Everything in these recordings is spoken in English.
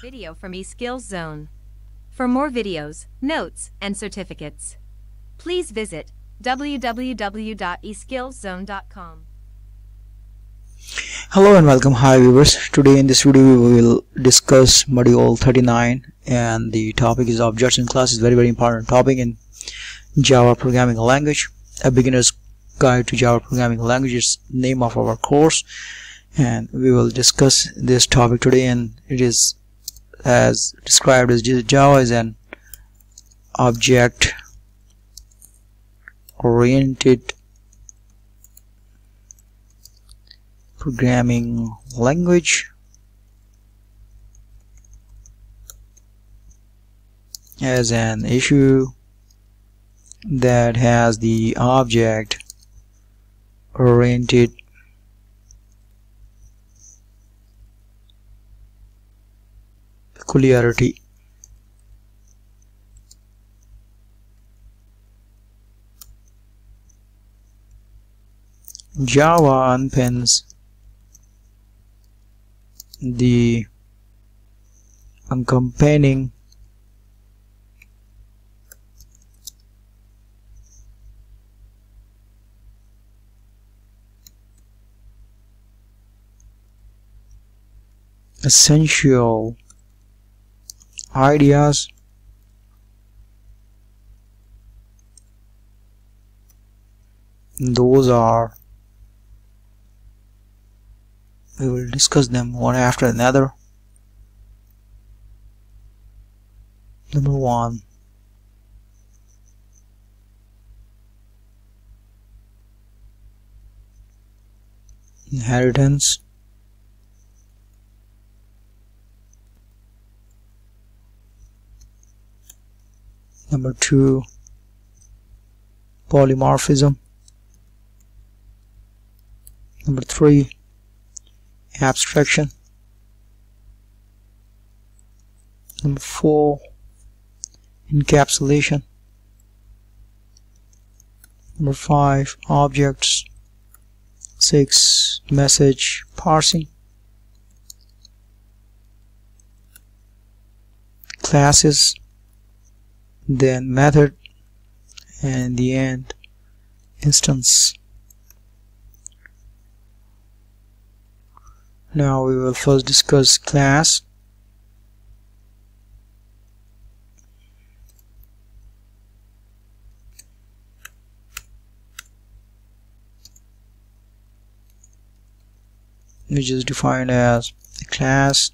Video from eSkills Zone. For more videos, notes, and certificates, please visit www.eskillszone.com. Hello and welcome. Hi viewers. Today in this video we will discuss module 39 and the topic is objects in class. Is very important topic in Java programming language. A beginner's guide to Java programming language is name of our course, and we will discuss this topic today. And it is as described as Java is an object oriented programming language. As an issue that has the object oriented peculiarity. Java unpins the accompanying essential ideas those are, we will discuss them one after another. Number 1, inheritance. Number 2, polymorphism. Number 3, abstraction. Number 4, encapsulation. Number 5, objects. 6, message parsing. Classes, then method, and in the end instance. Now we will first discuss class. Which is defined as a class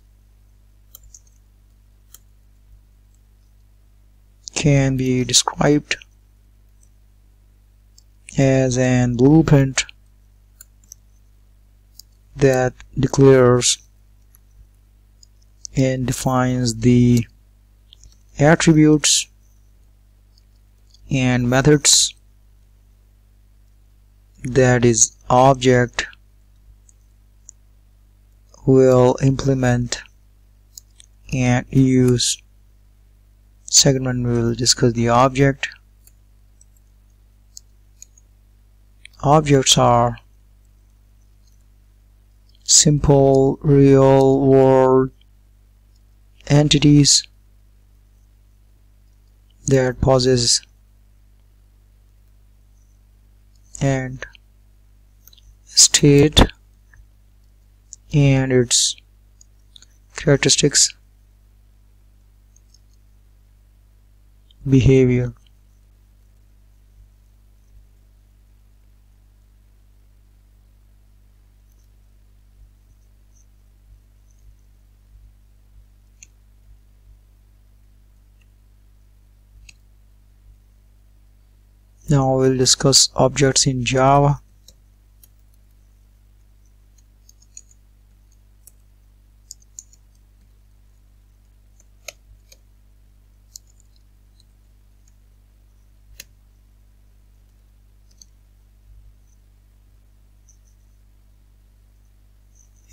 can be described as an blueprint that declares and defines the attributes and methods that its object will implement and use. Second one, we will discuss the object. Objects are simple real world entities that possess and state and its characteristics, behavior. Now we'll discuss objects in Java.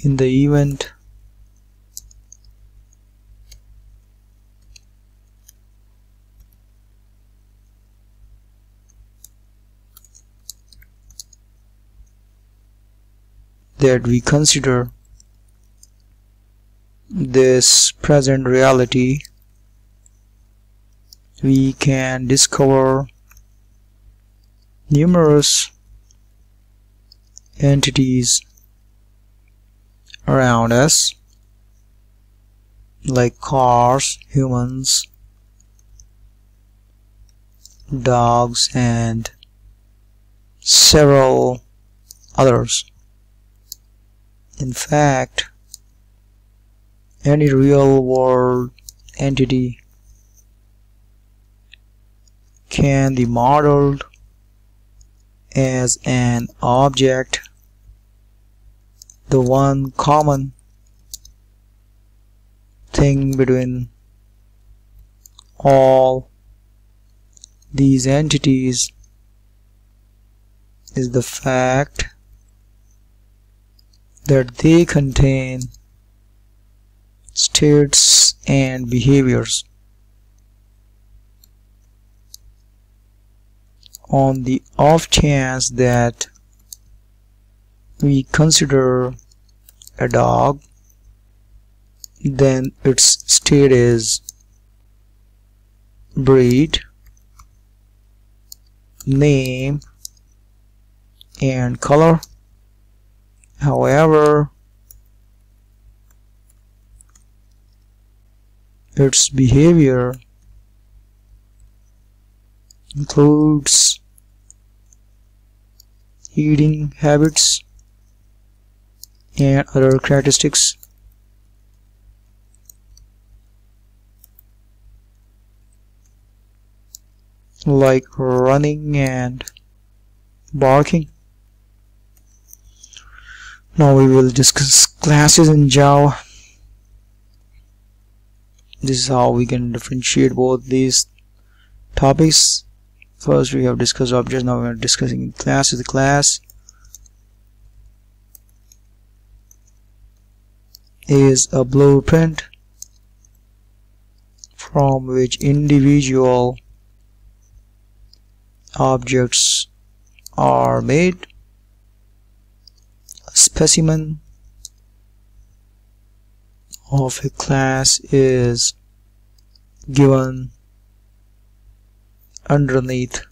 In the event, that we consider this present reality, we can discover numerous entities around us, like cars, humans, dogs, and several others. In fact, any real world entity can be modeled as an object. The one common thing between all these entities is the fact that they contain states and behaviors. On the off chance that we consider a dog, then its state is breed, name, and color. However, its behavior includes eating habits and other characteristics. Like running and barking. Now we will discuss classes in Java. This is how we can differentiate both these topics. First we have discussed objects, now we are discussing classes. The class is a blueprint from which individual objects are made. A specimen of a class is given underneath.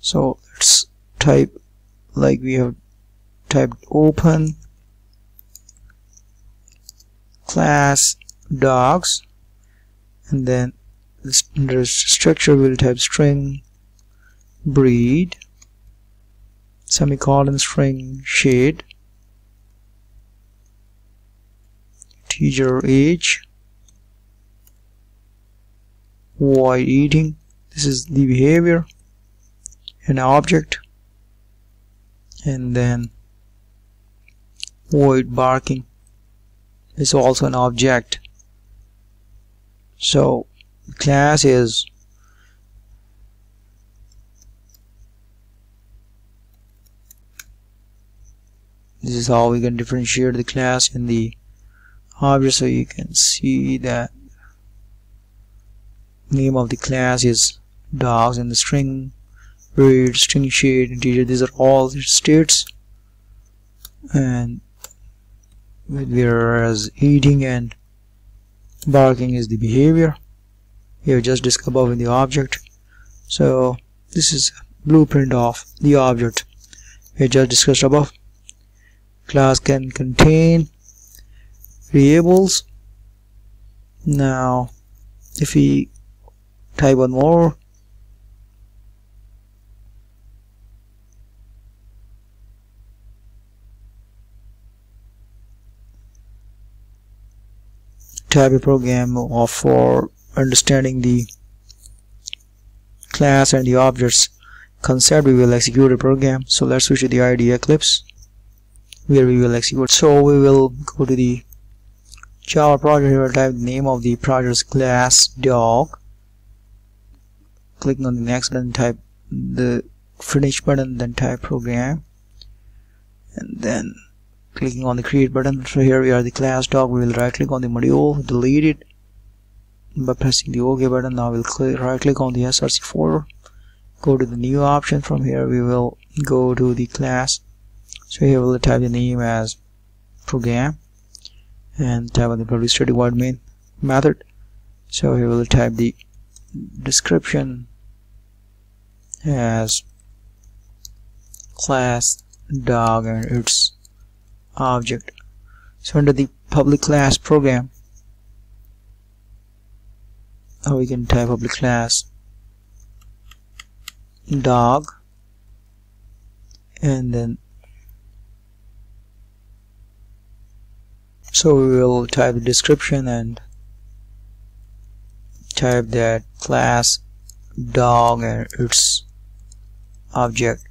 So let's type, like we have typed, open class dogs, and then under structure we'll type string breed semicolon string shade teacher age void eating. This is the behavior, an object, and then void barking is also an object. So class is this is how we can differentiate the class and the object. So you can see that name of the class is dogs, and the string breed, string shade, integer, these are all the states, and whereas eating and barking is the behavior we have just discussed above in the object. So this is blueprint of the object we just discussed above. Class can contain variables. Now if we type one more, type a program for understanding the class and the objects concept, we will execute a program. So let's switch to the IDE Eclipse where we will execute. So we will go to the Java project. Here we'll type the name of the project's class dog, clicking on the next button, type the finish button, then type program, and then clicking on the create button. So here we are, the class dog. We will right click on the module, delete it by pressing the OK button. Now we'll right click on the src folder, go to the new option. From here we will go to the class. So here we'll type the name as program, and type on the public static void main method. So we will type the description as class dog and its object. So under the public class program, we can type public class dog, and then so we will type the description and type that class dog and its object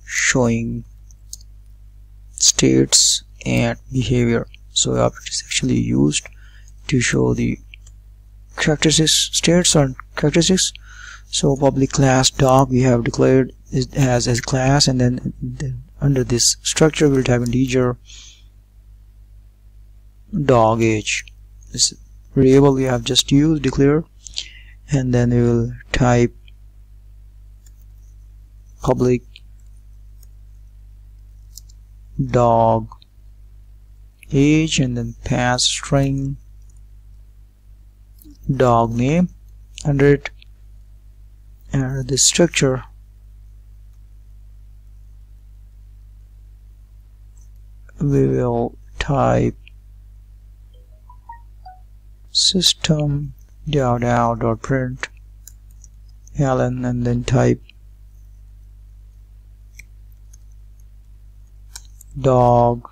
showing states and behavior. So the object is actually used to show the characteristics, states and characteristics. So public class dog we have declared it as a class, and then under this structure we'll type integer dog age. This variable we have just used, declare, and then we will type public dog age, and then pass string dog name under it. And under this structure we will type system.out.println, and then type dog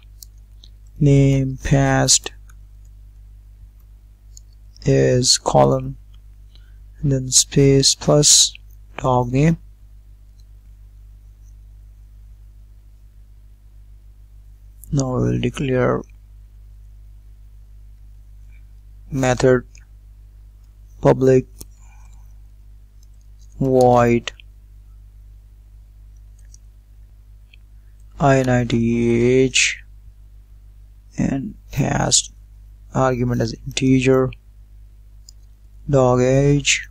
name passed is colon, and then space plus dog name. Now we will declare method public void init and passed argument as integer dog age,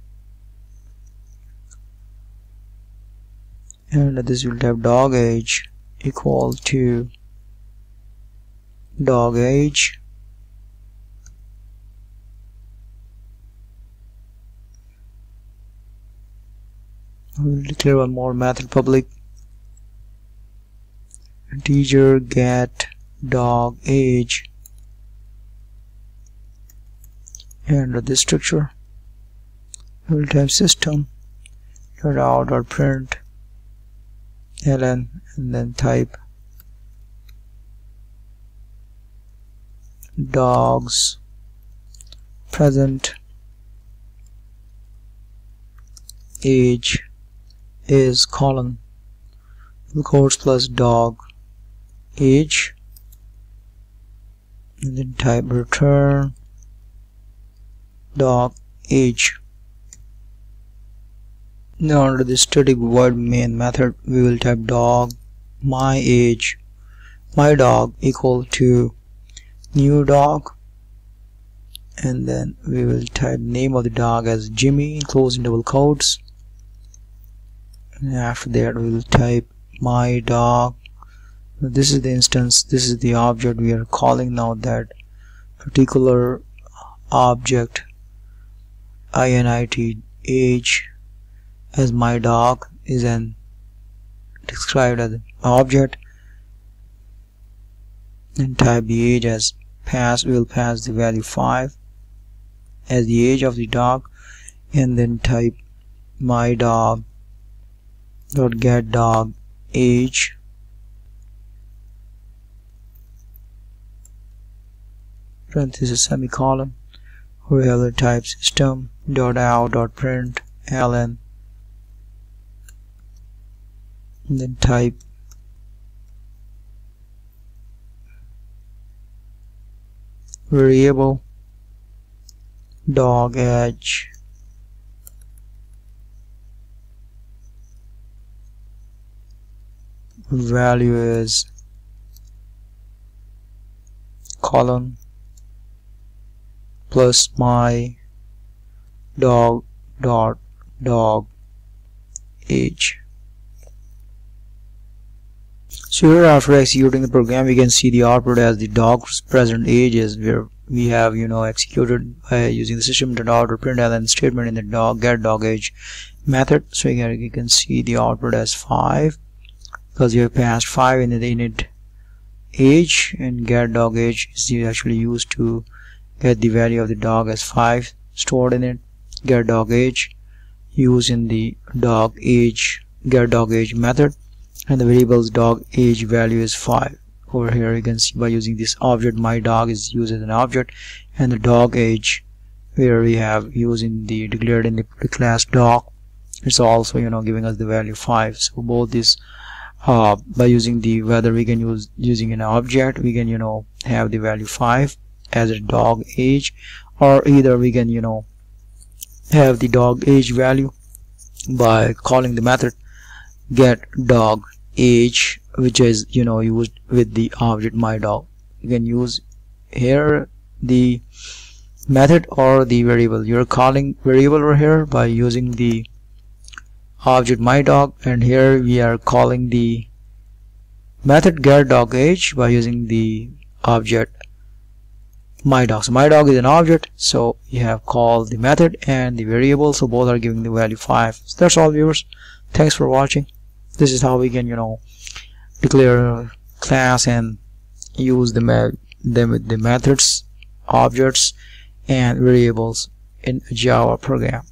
and this will type dog age equal to dog age, we will declare one more method public integer get dog age, and under this structure we will type system.out.println, and then type dogs present age is colon quotes plus dog age, and then type return dog age. Now under the static void main method we will type dog my age my dog equal to new dog, and then we will type name of the dog as Jimmy closing double quotes, and after that we will type my dog. This is the instance, this is the object we are calling now. That particular object init age as my dog is described as an object, and type the age as pass. We will pass the value 5 as the age of the dog, and then type my dog dot get dog age, parenthesis semicolon. We have the type system.out.println, and then type variable dog age value is colon plus my dog dot dog age. So here, after executing the program, we can see the output as the dog's present age is where we have executed by using the system.out.println statement in the get dog age method. So here you can see the output as 5 because you have passed 5 in the init age, and get dog age is actually used to get the value of the dog as 5 stored in it. Get dog age used in the get dog age method, and the variable's dog age value is 5. Over here you can see by using this object, my dog is used as an object, and the dog age where we have using the declared in the class dog, it's also giving us the value 5. So both this by using the whether we can using an object, we can have the value 5 as a dog age, or either we can have the dog age value by calling the method get dog age, which is used with the object my dog. You can use here the method or the variable. You're calling variable over here by using the object my dog, and here we are calling the method get dog age by using the object my dog. So my dog is an object, so you have called the method and the variable, so both are giving the value 5. So that's all, viewers. Thanks for watching. This is how we can declare a class and use them with the methods, objects, and variables in a Java program.